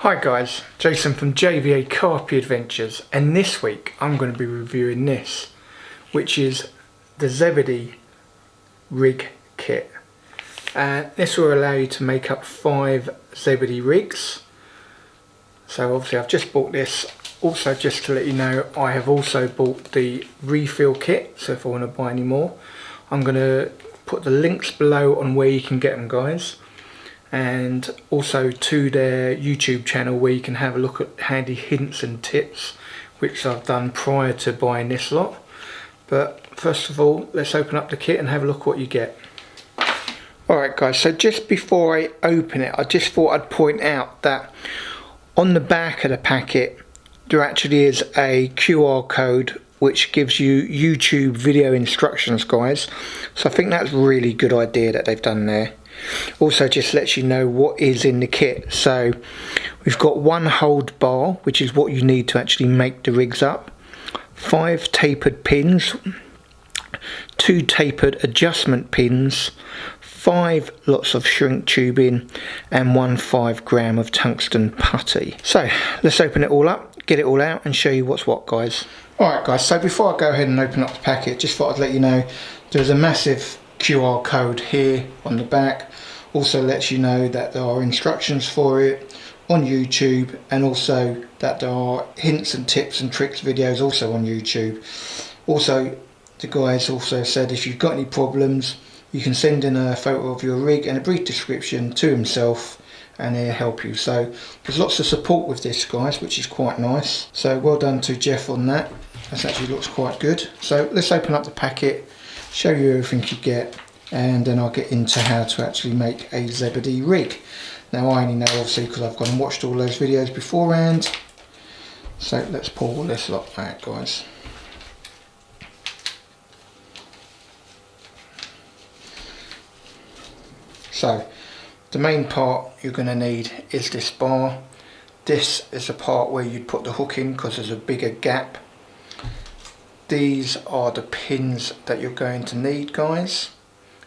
Hi guys, Jason from JVA Carpy Adventures, and this week I'm going to be reviewing this, which is the Zebedee Rig kit. And this will allow you to make up 5 Zebedee rigs. So obviously I've just bought this. Also, just to let you know, I have also bought the refill kit, so if I want to buy any more, I'm going to put the links below on where you can get them, guys. And also to their YouTube channel where you can have a look at handy hints and tips, which I've done prior to buying this lot. But first of all, let's open up the kit and have a look what you get. Alright guys, so just before I open it, I just thought I'd point out that on the back of the packet there actually is a QR code which gives you YouTube video instructions, guys. So I think that's a really good idea that they've done there. Also just lets you know what is in the kit. So we've got 1 hold bar, which is what you need to actually make the rigs up, 5 tapered pins, 2 tapered adjustment pins, 5 lots of shrink tubing, and 1 5-gram of tungsten putty. So let's open it all up, get it all out and show you what's what, guys. Alright guys, so before I go ahead and open up the packet, just thought I'd let you know there's a massive QR code here on the back. Also lets you know that there are instructions for it on YouTube, and also that there are hints and tips and tricks videos also on YouTube. Also, the guys also said if you've got any problems, you can send in a photo of your rig and a brief description to himself and he'll help you. So there's lots of support with this, guys, which is quite nice. So well done to Jeff on that. That actually looks quite good. So let's open up the packet, show you everything you get, and then I'll get into how to actually make a Zebedee rig. Now I only know obviously because I've gone and watched all those videos beforehand. So let's pull all this lot out, guys. So the main part you're going to need is this bar. This is the part where you'd put the hook in because there's a bigger gap. These are the pins that you're going to need, guys,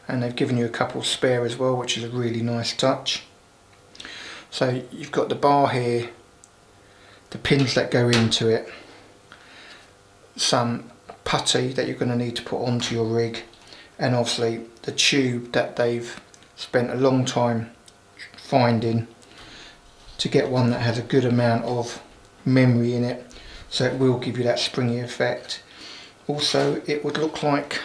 and they've given you a couple spare as well, which is a really nice touch. So you've got the bar here, the pins that go into it, some putty that you're going to need to put onto your rig, and obviously the tube that they've spent a long time finding to get one that has a good amount of memory in it, so it will give you that springy effect. Also, it would look like,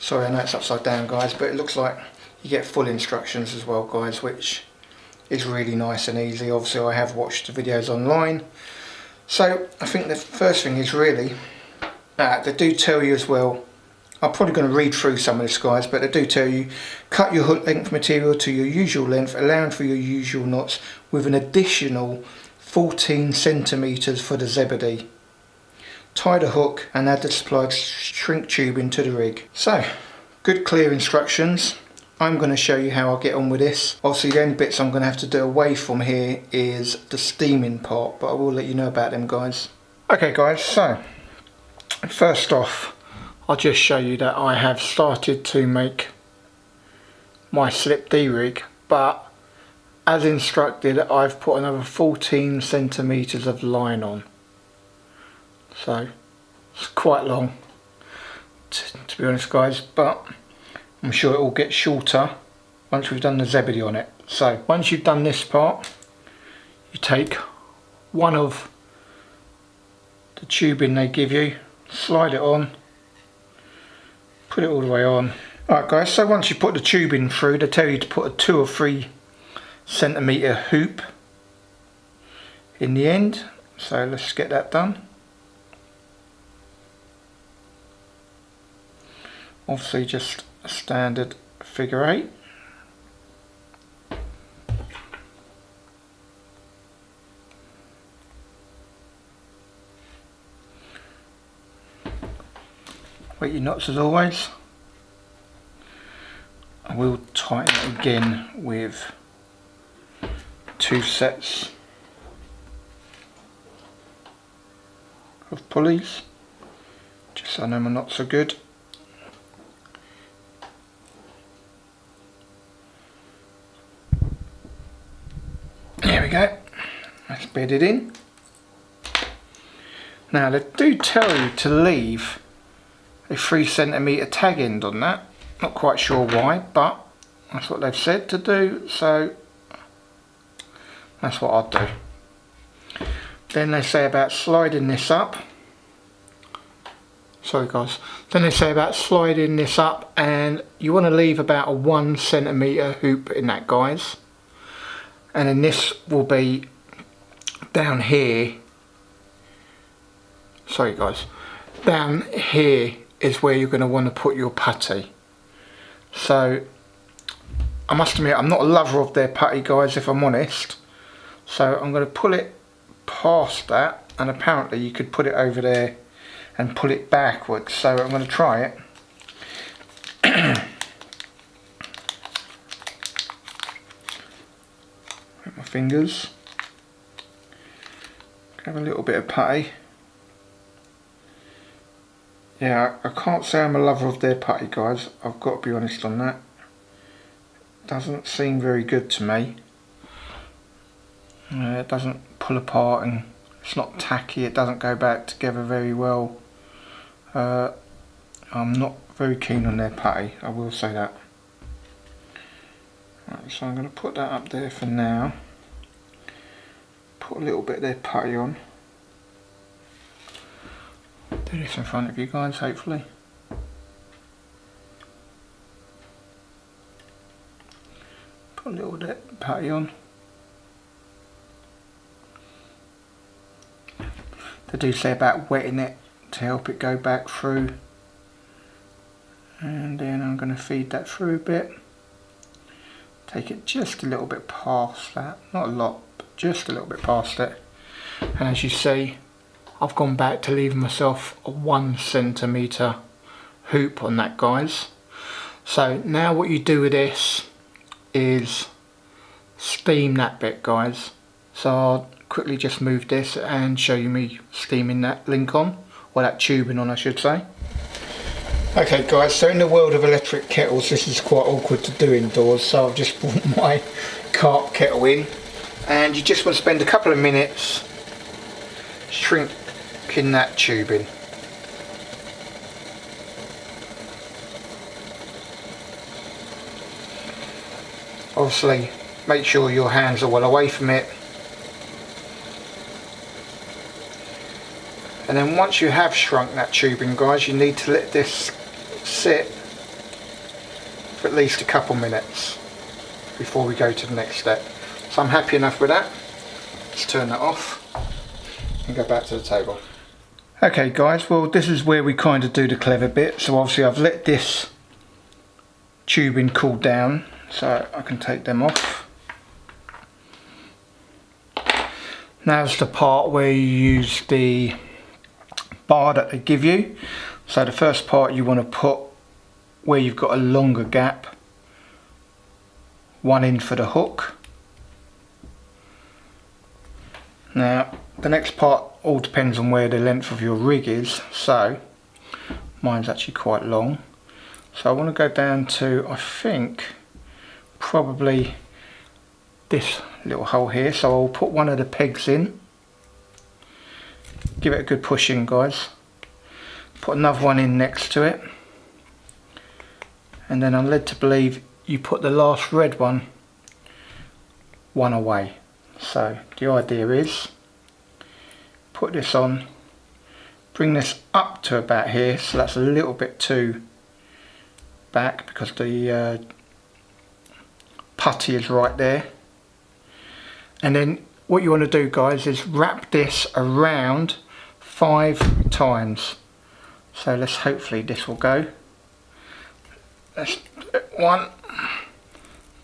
sorry I know it's upside down, guys, but it looks like you get full instructions as well, guys, which is really nice and easy. Obviously I have watched the videos online. So I think the first thing is really, they do tell you as well, I'm probably going to read through some of this, guys, but they do tell you, cut your hook length material to your usual length, allowing for your usual knots, with an additional 14 centimeters for the Zebedee. Tie the hook and add the supplied shrink tubing to the rig. So, good clear instructions. I'm going to show you how I'll get on with this. Obviously the only bits I'm going to have to do away from here is the steaming part, but I will let you know about them, guys. Okay guys, so first off I'll just show you that I have started to make my slip D rig, but as instructed I've put another 14 centimeters of line on. So it's quite long to be honest, guys, but I'm sure it will get shorter once we've done the Zebedee on it. So once you've done this part, you take one of the tubing they give you, slide it on, put it all the way on. Alright guys, so once you put the tubing through, they tell you to put a 2 or 3 centimeter hoop in the end. So let's get that done. Obviously just a standard figure 8. Weight your knots as always. I will tighten it again with 2 sets of pulleys, just so I know my knots are good. we go, that's bedded in. Now they do tell you to leave a 3cm tag end on that. Not quite sure why, but that's what they've said to do, so that's what I'll do. Then they say about sliding this up. Sorry guys. Then they say about sliding this up, and you want to leave about a 1cm hoop in that, guys. And then this will be down here. Sorry guys. Down here is where you're going to want to put your putty. So I must admit, I'm not a lover of their putty, guys, if I'm honest. So I'm going to pull it past that, and apparently you could put it over there and pull it backwards. So I'm going to try it. With my fingers. Have a little bit of putty. Yeah, I can't say I'm a lover of their putty, guys. I've got to be honest on that. Doesn't seem very good to me. It doesn't pull apart, and it's not tacky. It doesn't go back together very well. I'm not very keen on their putty, I will say that. Right, so I'm going to put that up there for now. Put a little bit of their putty on. Do this in front of you guys, hopefully. Put a little bit of putty on. They do say about wetting it to help it go back through. And then I'm going to feed that through a bit. Take it just a little bit past that. Not a lot, but just a little bit past it. And as you see, I've gone back to leave myself a 1cm hoop on that, guys. So now what you do with this is steam that bit, guys. So I'll quickly just move this and show you me steaming that link on, or that tubing on, I should say. Okay guys, so in the world of electric kettles, this is quite awkward to do indoors, so I've just brought my carp kettle in, and you just want to spend a couple of minutes shrinking that tubing. Obviously make sure your hands are well away from it. And then once you have shrunk that tubing, guys, you need to let this sit for at least a couple minutes before we go to the next step. So I'm happy enough with that. Let's turn that off and go back to the table. Okay guys, well this is where we kind of do the clever bit. So obviously I've let this tubing cool down so I can take them off. Now's the part where you use the bar that they give you. So the first part you want to put where you've got a longer gap, one in for the hook. Now the next part all depends on where the length of your rig is, so mine's actually quite long, so I want to go down to, I think, probably this little hole here. So I'll put one of the pegs in. Give it a good push in, guys. Put another one in next to it, and then I'm led to believe you put the last red one away. So the idea is put this on, bring this up to about here, so that's a little bit too back because the putty is right there. And then what you want to do, guys, is wrap this around 5 times. So let's hopefully this will go. Let's do it. 1,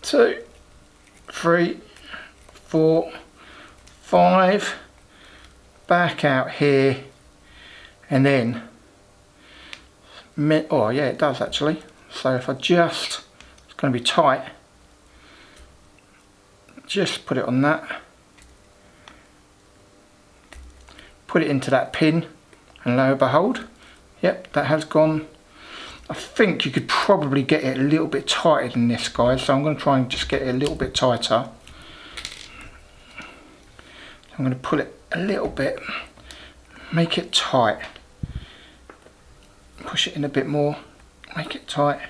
2, 3, 4, 5. Back out here, and then oh yeah, it does actually. So if I just, it's going to be tight, just put it on that, put it into that pin, and lo and behold, yep, that has gone. I think you could probably get it a little bit tighter than this, guys, so I'm going to try and just get it a little bit tighter. I'm going to pull it a little bit, make it tight, push it in a bit more, make it tight.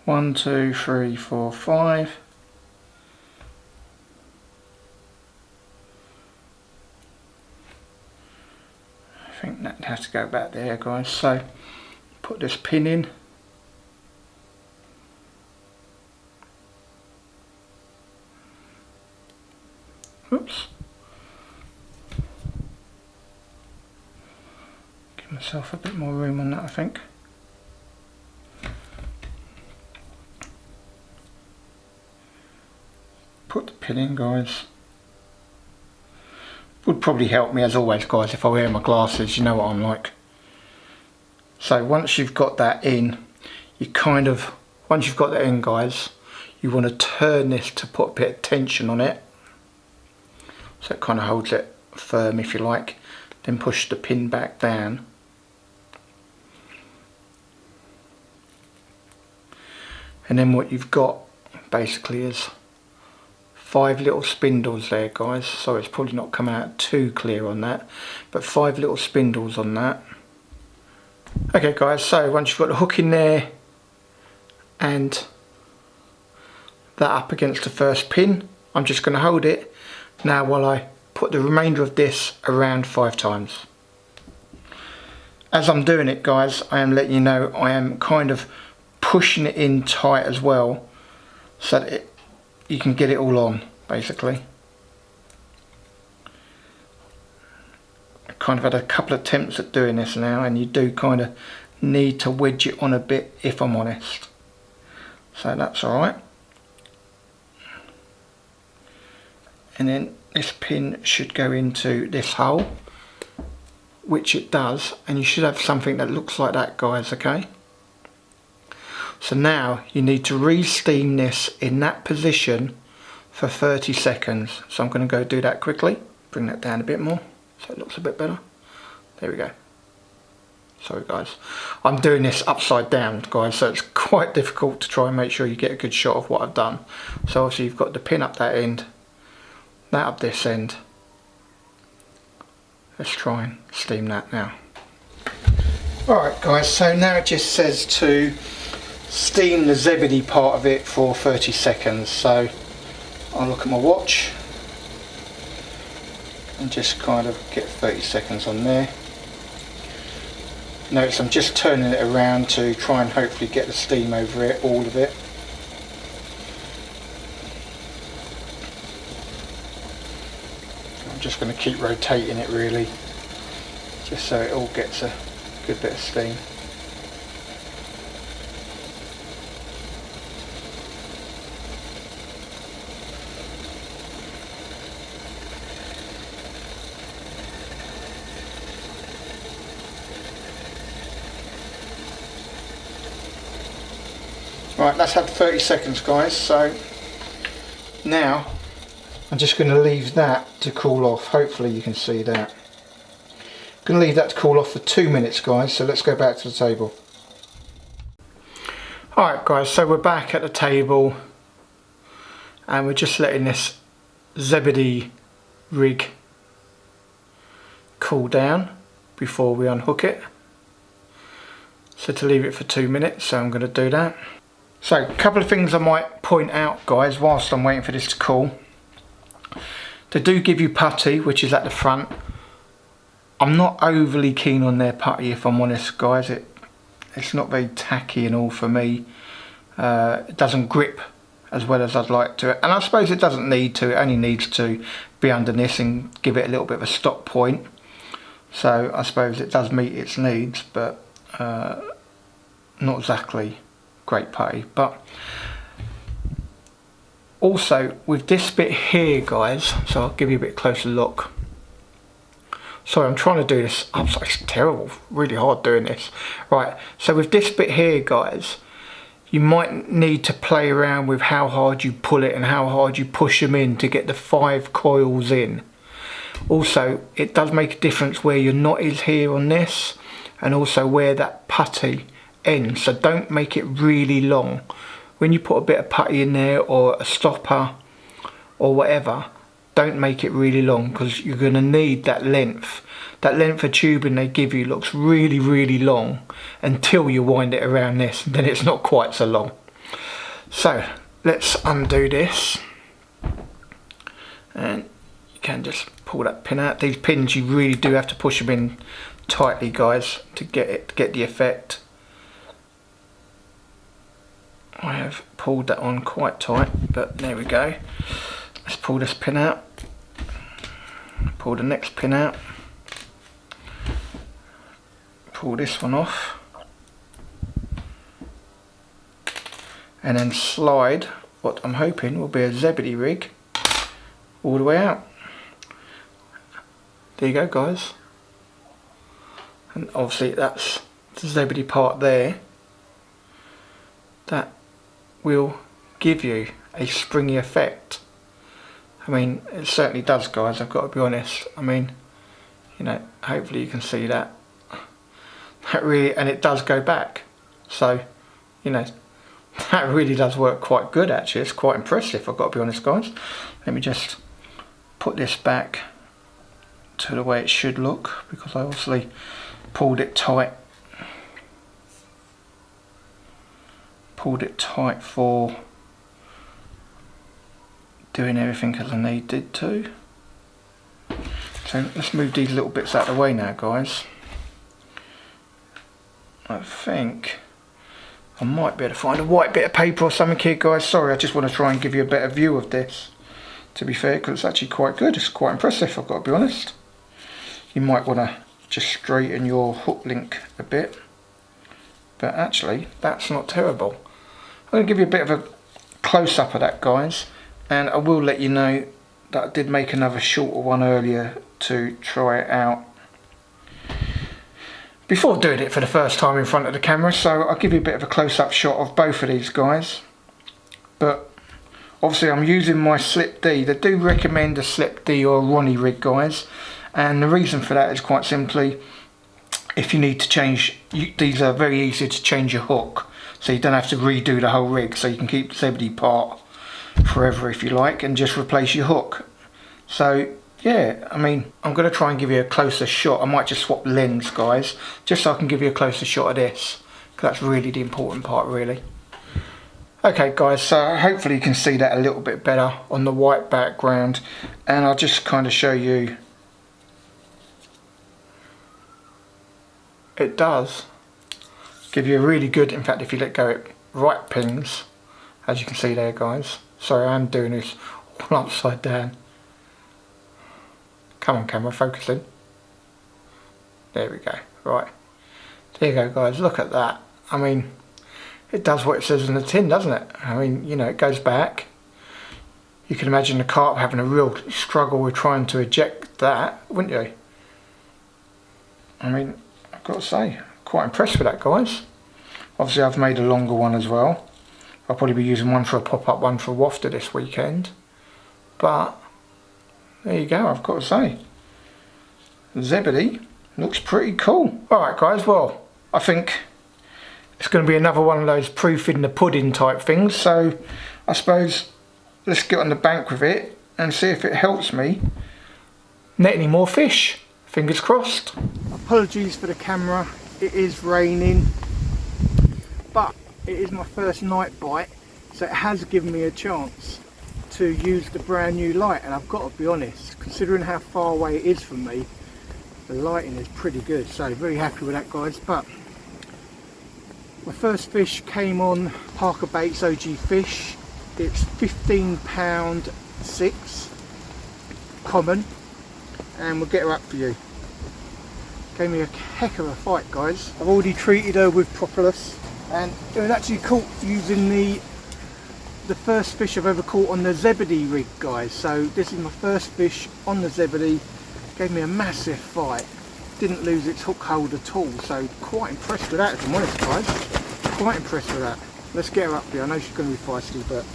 One, two, three, four, five. I think that has to go back there, guys. So put this pin in. Oops. Give myself a bit more room on that, I think. Put the pin in, guys. Would probably help me, as always, guys, if I wear my glasses. You know what I'm like. So once you've got that in, once you've got that in, guys, you want to turn this to put a bit of tension on it. So it kind of holds it firm, if you like. Then push the pin back down. And then what you've got basically is 5 little spindles there, guys. So it's probably not come out too clear on that, but 5 little spindles on that. Okay, guys, so once you've got the hook in there and that up against the first pin, I'm just going to hold it now while I put the remainder of this around 5 times. As I'm doing it, guys, I am letting you know I am kind of pushing it in tight as well, so that you can get it all on, basically. I kind of had a couple of attempts at doing this now, and you do kind of need to wedge it on a bit, if I'm honest. So that's alright. And then this pin should go into this hole, which it does, and you should have something that looks like that, guys, okay? So now you need to re-steam this in that position for 30 seconds. So I'm going to go do that quickly. Bring that down a bit more so it looks a bit better. There we go. Sorry, guys. I'm doing this upside down, guys, so it's quite difficult to try and make sure you get a good shot of what I've done. So obviously you've got the pin up that end, that up this end. Let's try and steam that now. Alright, guys, so now it just says to steam the Zebedee part of it for 30 seconds. So I'll look at my watch and just kind of get 30 seconds on there. Notice I'm just turning it around to try and hopefully get the steam over it, all of it. I'm just going to keep rotating it really, just so it all gets a good bit of steam. Right, that's had 30 seconds, guys, so now I'm just going to leave that to cool off. Hopefully you can see that. I'm going to leave that to cool off for 2 minutes, guys, so let's go back to the table. Alright, guys, so we're back at the table and we're just letting this Zebedee rig cool down before we unhook it. So to leave it for 2 minutes, so I'm going to do that. So a couple of things I might point out, guys, whilst I'm waiting for this to cool. They do give you putty, which is at the front. I'm not overly keen on their putty, if I'm honest, guys. It's not very tacky and all for me. It doesn't grip as well as I'd like to. And I suppose it doesn't need to. It only needs to be under this and give it a little bit of a stop point. So I suppose it does meet its needs, but not exactly great putty. But also with this bit here, guys, so I'll give you a bit closer look. Sorry, I'm trying to do this. I'm sorry, it's terrible, really hard doing this. Right, so with this bit here, guys, you might need to play around with how hard you pull it and how hard you push them in to get the 5 coils in. Also, it does make a difference where your knot is here on this and also where that putty ends. So don't make it really long when you put a bit of putty in there or a stopper or whatever, don't make it really long, because you're going to need that length. That length of tubing they give you looks really, really long until you wind it around this, and then it's not quite so long. So let's undo this, and you can just pull that pin out. These pins, you really do have to push them in tightly, guys, to get the effect. I have pulled that on quite tight, but there we go. Let's pull this pin out, pull the next pin out, pull this one off, and then slide what I'm hoping will be a Zebedee rig all the way out. There you go, guys. And obviously that's the Zebedee part there. That will give you a springy effect. I mean, it certainly does, guys, I've got to be honest. I mean, you know, hopefully you can see that. That really, and it does go back. So, you know, that really does work quite good actually. It's quite impressive, I've got to be honest, guys. Let me just put this back to the way it should look, because I obviously pulled it tight. Pulled it tight for doing everything as I needed to. So let's move these little bits out of the way now, guys. I think I might be able to find a white bit of paper or something here, guys. Sorry, I just want to try and give you a better view of this, to be fair, because it's actually quite good. It's quite impressive, I've got to be honest. You might want to just straighten your hook link a bit, but actually that's not terrible. I'm going to give you a bit of a close-up of that, guys, and I will let you know that I did make another shorter one earlier to try it out before doing it for the first time in front of the camera, so I'll give you a bit of a close-up shot of both of these guys. But obviously I'm using my Slip D. They do recommend a Slip D or a Ronnie rig, guys, and the reason for that is quite simply, if you need to change, these are very easy to change your hook, so you don't have to redo the whole rig, so you can keep the Zebedee part forever if you like and just replace your hook. So yeah, I mean, I'm going to try and give you a closer shot. I might just swap lens, guys, just so I can give you a closer shot of this, because that's really the important part, really. Okay, guys, so hopefully you can see that a little bit better on the white background, and I'll just kind of show you. It does give you a really good, in fact, if you let go, it right pings, as you can see there, guys. Sorry, I'm doing this all upside down. Come on, camera, focus in. There we go. Right, there you go, guys. Look at that. I mean, it does what it says in the tin, doesn't it? I mean, you know, it goes back. You can imagine the carp having a real struggle with trying to eject that, wouldn't you? I mean, I've got to say, quite impressed with that, guys. Obviously I've made a longer one as well. I'll probably be using one for a pop-up, one for a wafter this weekend. But there you go, I've got to say, Zebedee looks pretty cool. Alright, guys, well, I think it's going to be another one of those proof in the pudding type things, so I suppose let's get on the bank with it and see if it helps me net any more fish. Fingers crossed. Apologies for the camera, it is raining, but it is my first night bite, so it has given me a chance to use the brand new light, and I've got to be honest, considering how far away it is from me, the lighting is pretty good, so very happy with that, guys. But my first fish came on Parker Baits OG Fish. It's £15 6 common, and we'll get her up for you. Gave me a heck of a fight, guys. I've already treated her with propolis, and it was actually caught using the first fish I've ever caught on the Zebedee rig, guys. So this is my first fish on the Zebedee. Gave me a massive fight. Didn't lose its hook hold at all, so quite impressed with that, if I'm honest, guys. Quite impressed with that. Let's get her up here. I know she's going to be feisty, but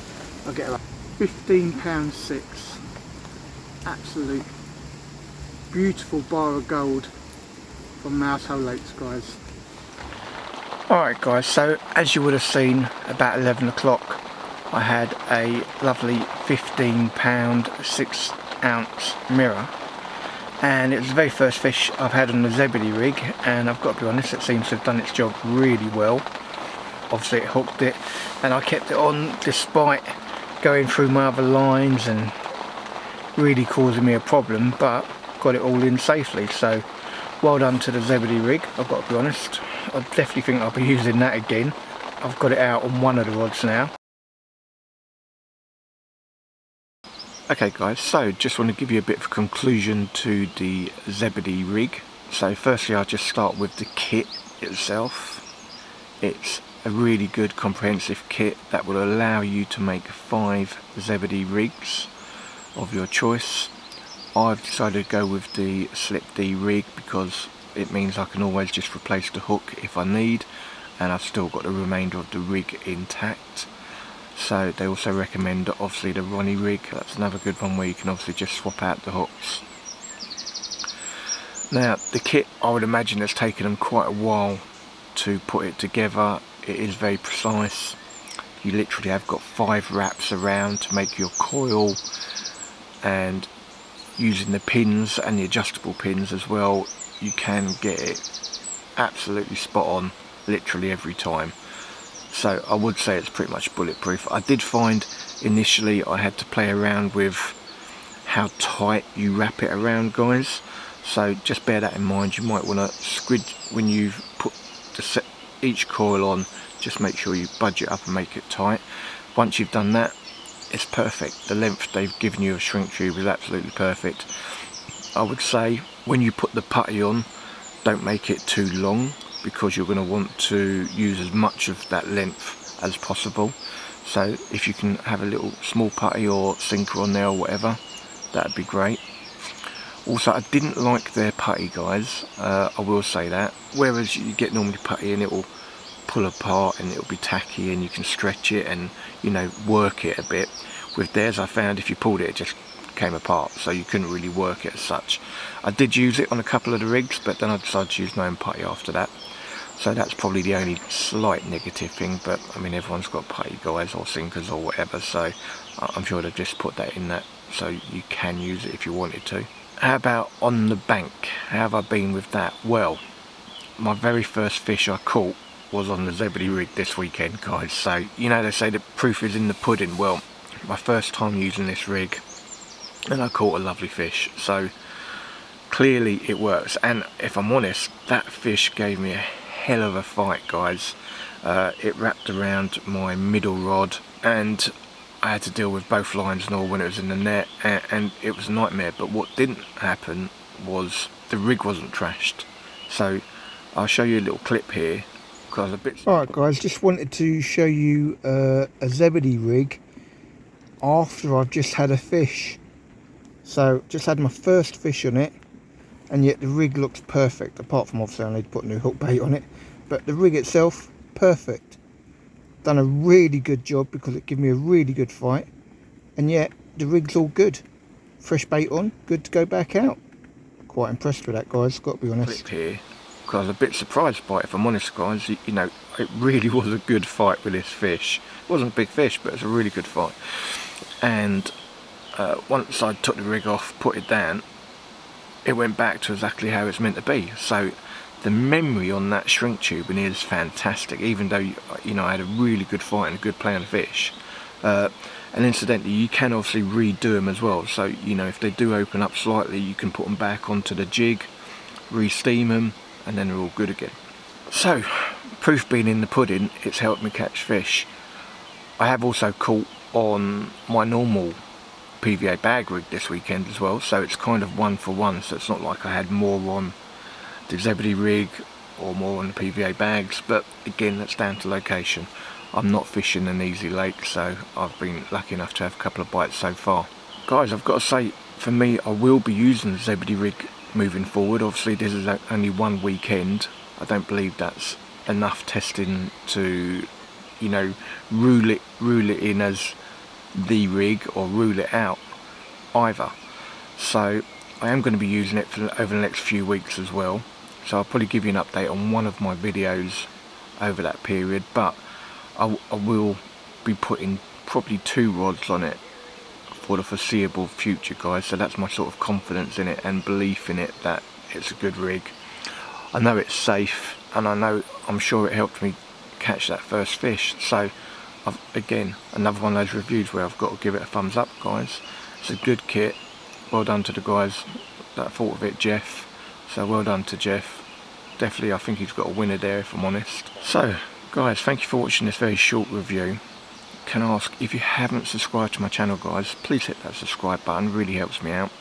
I'll get her up. £15 6. Absolute beautiful bar of gold from Mousehole Lakes, guys. Alright guys, so as you would have seen, about 11 o'clock I had a lovely £15 6-ounce mirror, and it was the very first fish I've had on the Zebedee rig, and I've got to be honest, it seems to have done its job really well. Obviously it hooked it, and I kept it on despite going through my other lines and really causing me a problem, but got it all in safely. So well done to the Zebedee rig, I've got to be honest. I definitely think I'll be using that again. I've got it out on one of the rods now. Okay guys, so just want to give you a bit of a conclusion to the Zebedee rig. So firstly I'll just start with the kit itself. It's a really good comprehensive kit that will allow you to make 5 Zebedee rigs of your choice. I've decided to go with the Slip D rig because it means I can always just replace the hook if I need, and I've still got the remainder of the rig intact. So they also recommend obviously the Ronnie rig. That's another good one where you can obviously just swap out the hooks. Now the kit, I would imagine it's taken them quite a while to put it together. It is very precise. You literally have got 5 wraps around to make your coil, and using the pins and the adjustable pins as well, you can get it absolutely spot on literally every time. So I would say it's pretty much bulletproof. I did find initially I had to play around with how tight you wrap it around, guys, so just bear that in mind. You might want to squid when you put each coil on, just make sure you budge it up and make it tight. Once you've done that, it's perfect. The length they've given you of shrink tube is absolutely perfect. I would say when you put the putty on, don't make it too long, because you're going to want to use as much of that length as possible. So if you can have a little small putty or sinker on there or whatever, that'd be great. Also, I didn't like their putty, guys, I will say that. Whereas you get normally putty and it will pull apart and it'll be tacky and you can stretch it and, you know, work it a bit. With theirs I found if you pulled it, it just came apart, so you couldn't really work it as such. I did use it on a couple of the rigs, but then I decided to use my own putty after that. So that's probably the only slight negative thing, but I mean everyone's got putty, guys, or sinkers or whatever, so I'm sure they've just put that in that so you can use it if you wanted to. How about on the bank? How have I been with that? Well, my very first fish I caught was on the Zebedee rig this weekend, guys. So, you know, they say the proof is in the pudding. Well, my first time using this rig, and I caught a lovely fish. So clearly it works, and if I'm honest, that fish gave me a hell of a fight, guys. It wrapped around my middle rod, and I had to deal with both lines and all when it was in the net, and it was a nightmare. But what didn't happen was the rig wasn't trashed. So I'll show you a little clip here. Alright guys, just wanted to show you a Zebedee rig after I've just had a fish. So just had my first fish on it, and yet the rig looks perfect, apart from obviously I need to put a new hook bait on it, but the rig itself, perfect. Done a really good job because it gave me a really good fight, and yet the rig's all good. Fresh bait on, good to go back out. Quite impressed with that, guys, got to be honest. Clip here, because I was a bit surprised by it, if I'm honest, guys. You know, it really was a good fight with this fish. It wasn't a big fish, but it's a really good fight. And once I took the rig off, put it down, it went back to exactly how it's meant to be. So the memory on that shrink tubing is fantastic, even though you know I had a really good fight and a good play on the fish. And incidentally, you can obviously redo them as well. So you know, if they do open up slightly, you can put them back onto the jig, re-steam them, and then they're all good again. So proof being in the pudding, it's helped me catch fish. I have also caught on my normal PVA bag rig this weekend as well, so it's kind of 1 for 1. So it's not like I had more on the Zebedee rig or more on the PVA bags, but again, that's down to location. I'm not fishing an easy lake, so I've been lucky enough to have a couple of bites so far. Guys, I've got to say, for me, I will be using the Zebedee rig moving forward. Obviously this is only 1 weekend. I don't believe that's enough testing to, you know, rule it in as the rig or rule it out either. So I am going to be using it for over the next few weeks as well, so I'll probably give you an update on one of my videos over that period, but I will be putting probably 2 rods on it for the foreseeable future, guys. So that's my sort of confidence in it and belief in it that it's a good rig. I know it's safe, and I'm sure it helped me catch that first fish. So again, another one of those reviews where I've got to give it a thumbs up, guys. It's a good kit. Well done to the guys that thought of it, Jeff. So well done to Jeff. Definitely, I think he's got a winner there, if I'm honest. So guys, thank you for watching this very short review. Can I ask, if you haven't subscribed to my channel, guys, please hit that subscribe button, really helps me out.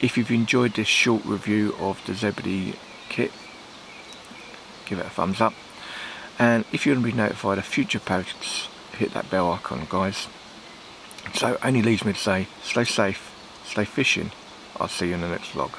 If you've enjoyed this short review of the Zebedee kit, give it a thumbs up. And if you want to be notified of future posts, hit that bell icon, guys. So only leaves me to say, stay safe, stay fishing. I'll see you in the next vlog.